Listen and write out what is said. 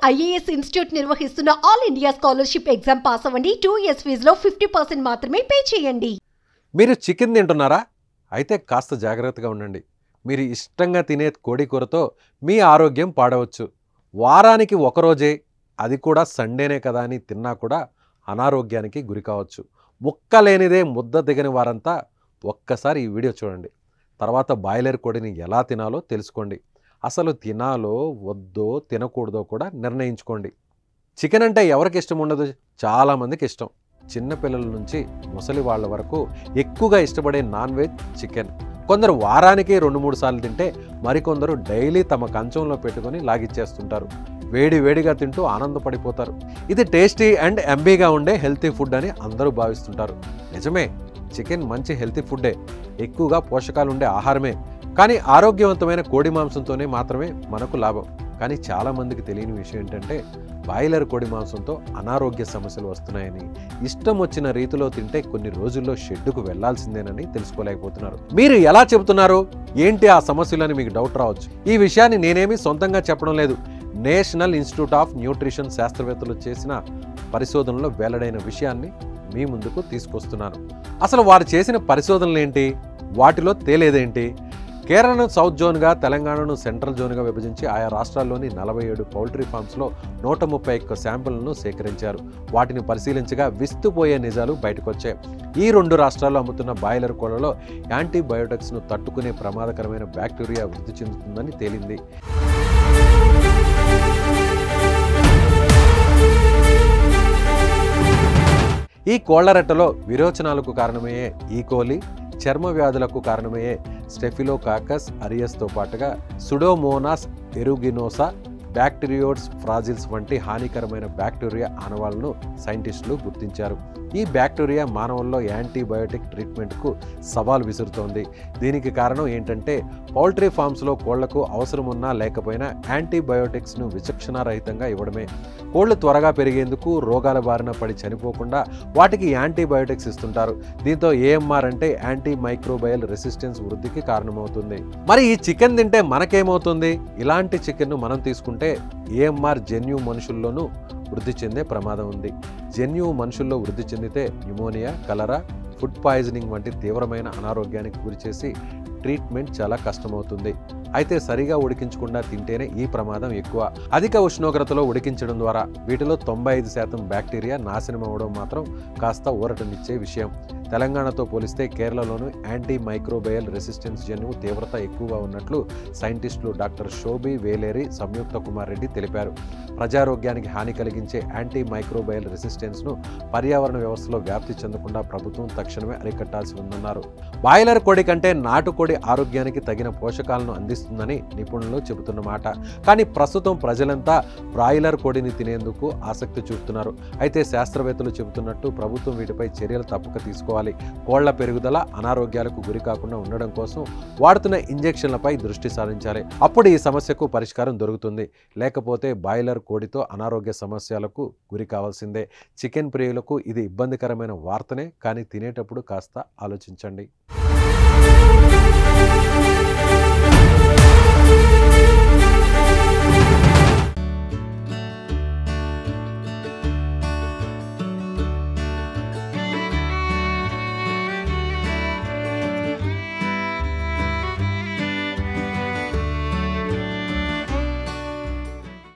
IAS institute నిర్వహిస్తున్న all India scholarship exam pass అవ్వండి. 2 years ఫీజులో 50% మాత్రమే పే చేయండి. మీరు చికెన్ తింటున్నారా? అయితే కాస్త జాగ్రత్తగా ఉండండి. మీరు ఇష్టంగా తినే కోడి కూరతో మీ ఆరోగ్యం పాడవచ్చు. వారానికి ఒకరోజే, అది కూడా సండేనే కదా అని తిన్నా కూడా అనారోగ్యానికి గురి కావచ్చు. ముక్క లేనిదే ముద్ద దిగని వారంతా ఒక్కసారి ఈ వీడియో చూడండి. తర్వాత బాయిలర్ కోడిని ఎలా తినాలో తెలుసుకోండి. అసలు తినాలో వద్దో తినకూడదో కూడా నిర్ణయించుకోండి. చికెన్ అంటే ఎవరికి ఇష్టం ఉండదు? చాలామందికి ఇష్టం. చిన్నపిల్లల నుంచి ముసలి వాళ్ళ వరకు ఎక్కువగా ఇష్టపడే నాన్ వెజ్ చికెన్. కొందరు వారానికి 2-3 సార్లు తింటే మరికొందరు డైలీ తమ కంచంలో పెట్టుకొని లాగిచ్చేస్తుంటారు. వేడి వేడిగా తింటూ ఆనందపడిపోతారు. ఇది టేస్టీ అండ్ ఎంబీగా ఉండే హెల్తీ ఫుడ్ అని అందరూ భావిస్తుంటారు. నిజమే, చికెన్ మంచి హెల్తీ ఫుడ్డే, ఎక్కువగా పోషకాలు ఉండే ఆహారమే. కానీ ఆరోగ్యవంతమైన కోడి మాంసంతోనే మాత్రమే మనకు లాభం. కానీ చాలామందికి తెలియని విషయం ఏంటంటే బాయిలర్ కోడి మాంసంతో అనారోగ్య సమస్యలు వస్తున్నాయని, ఇష్టం వచ్చిన రీతిలో తింటే కొన్ని రోజుల్లో షెడ్డుకు వెళ్లాల్సిందేనని తెలుసుకోలేకపోతున్నారు. మీరు ఎలా చెబుతున్నారు? ఏంటి ఆ సమస్యలని మీకు డౌట్ రావచ్చు. ఈ విషయాన్ని నేనేమి సొంతంగా చెప్పడం లేదు. నేషనల్ ఇన్స్టిట్యూట్ ఆఫ్ న్యూట్రిషన్ శాస్త్రవేత్తలు చేసిన పరిశోధనలో వెల్లడైన విషయాన్ని మీ ముందుకు తీసుకొస్తున్నాను. అసలు వారు చేసిన పరిశోధనలు ఏంటి? వాటిలో తేలేదేంటి? కేరళను సౌత్ జోన్గా, తెలంగాణను సెంట్రల్ జోన్గా విభజించి ఆయా రాష్ట్రాల్లోని 47 పౌల్ట్రీ ఫామ్స్లో 131 శాంపుల్ను సేకరించారు. వాటిని పరిశీలించగా విస్తుపోయే నిజాలు బయటకొచ్చాయి. ఈ 2 రాష్ట్రాల్లో అమ్ముతున్న బాయిలర్ కోళ్లలో యాంటీబయోటిక్స్ను తట్టుకునే ప్రమాదకరమైన బ్యాక్టీరియా వృద్ధి చెందుతుందని తేలింది. ఈ కోళ్ల రెట్టలో విరోచనాలకు కారణమయ్యే ఈకోలి, చర్మ వ్యాధులకు కారణమయ్యే స్టెఫిలోకాకస్ అరియస్తో పాటుగా సుడోమోనాస్ ఎరుగినోసా, బ్యాక్టీరియోడ్స్ ఫ్రాజిల్స్ వంటి హానికరమైన బ్యాక్టీరియా ఆనవాళ్లను సైంటిస్టులు గుర్తించారు. ఈ బ్యాక్టీరియా మానవుల్లో యాంటీబయోటిక్ ట్రీట్మెంట్కు సవాల్ విసురుతోంది. దీనికి కారణం ఏంటంటే పౌల్ట్రీ ఫామ్స్లో కోళ్లకు అవసరమున్నా లేకపోయినా యాంటీబయోటిక్స్ను విచక్షణారహితంగా ఇవ్వడమే. కోళ్లు త్వరగా పెరిగేందుకు, రోగాల బారిన పడి చనిపోకుండా వాటికి యాంటీబయోటిక్స్ ఇస్తుంటారు. దీంతో ఏఎంఆర్ అంటే యాంటీ మైక్రోబయల్ రెసిస్టెన్స్ వృద్ధికి కారణమవుతుంది. మరి ఈ చికెన్ తింటే మనకేమవుతుంది? ఇలాంటి చికెన్ను మనం తీసుకుంటే ఏఎంఆర్ జన్యు మనుషుల్లోనూ వృద్ధి చెందే ప్రమాదం ఉంది. జన్యువు మనుషుల్లో వృద్ధి చెందితే న్యూమోనియా, కలరా, ఫుడ్ పాయిజనింగ్ వంటి తీవ్రమైన అనారోగ్యానికి గురిచేసి ట్రీట్మెంట్ చాలా కష్టమవుతుంది. అయితే సరిగా ఉడికించకుండా తింటేనే ఈ ప్రమాదం ఎక్కువ. అధిక ఉష్ణోగ్రతలో ఉడికించడం ద్వారా వీటిలో 95% బ్యాక్టీరియా నాశనం అవ్వడం మాత్రం కాస్త ఊరటనిచ్చే విషయం. తెలంగాణతో పోలిస్తే కేరళలోనూ యాంటీ మైక్రోబయల్ రెసిస్టెన్స్ జన్యువు తీవ్రత ఎక్కువగా ఉన్నట్లు సైంటిస్టులు డాక్టర్ శోభి వేలేరి, సంయుక్త కుమార్ రెడ్డి తెలిపారు. ప్రజారోగ్యానికి హాని కలిగించే యాంటీ మైక్రోబయల్ రెసిస్టెన్స్ను పర్యావరణ వ్యవస్థలో వ్యాప్తి చెందకుండా ప్రభుత్వం తక్షణమే అరికట్టాల్సి ఉందన్నారు. బాయిలర్ కోడి కంటే నాటుకోడి ఆరోగ్యానికి తగిన పోషకాలను అందిస్తుందని నిపుణులు చెబుతున్నమాట. కానీ ప్రస్తుతం ప్రజలంతా బ్రాయిలర్ కోడిని తినేందుకు ఆసక్తి చూపుతున్నారు. అయితే శాస్త్రవేత్తలు చెబుతున్నట్టు ప్రభుత్వం వీటిపై చర్యలు తప్పక తీసుకోవాలి. కోళ్ల పెరుగుదల, అనారోగ్యాలకు గురి కాకుండా ఉండడం కోసం వాడుతున్న ఇంజెక్షన్లపై దృష్టి సారించాలి. అప్పుడు ఈ సమస్యకు పరిష్కారం దొరుకుతుంది. లేకపోతే బాయిలర్ కోడితో అనారోగ్య సమస్యలకు గురి కావాల్సిందే. చికెన్ ప్రియులకు ఇది ఇబ్బందికరమైన వార్తనే, కానీ తినేటప్పుడు కాస్త ఆలోచించండి.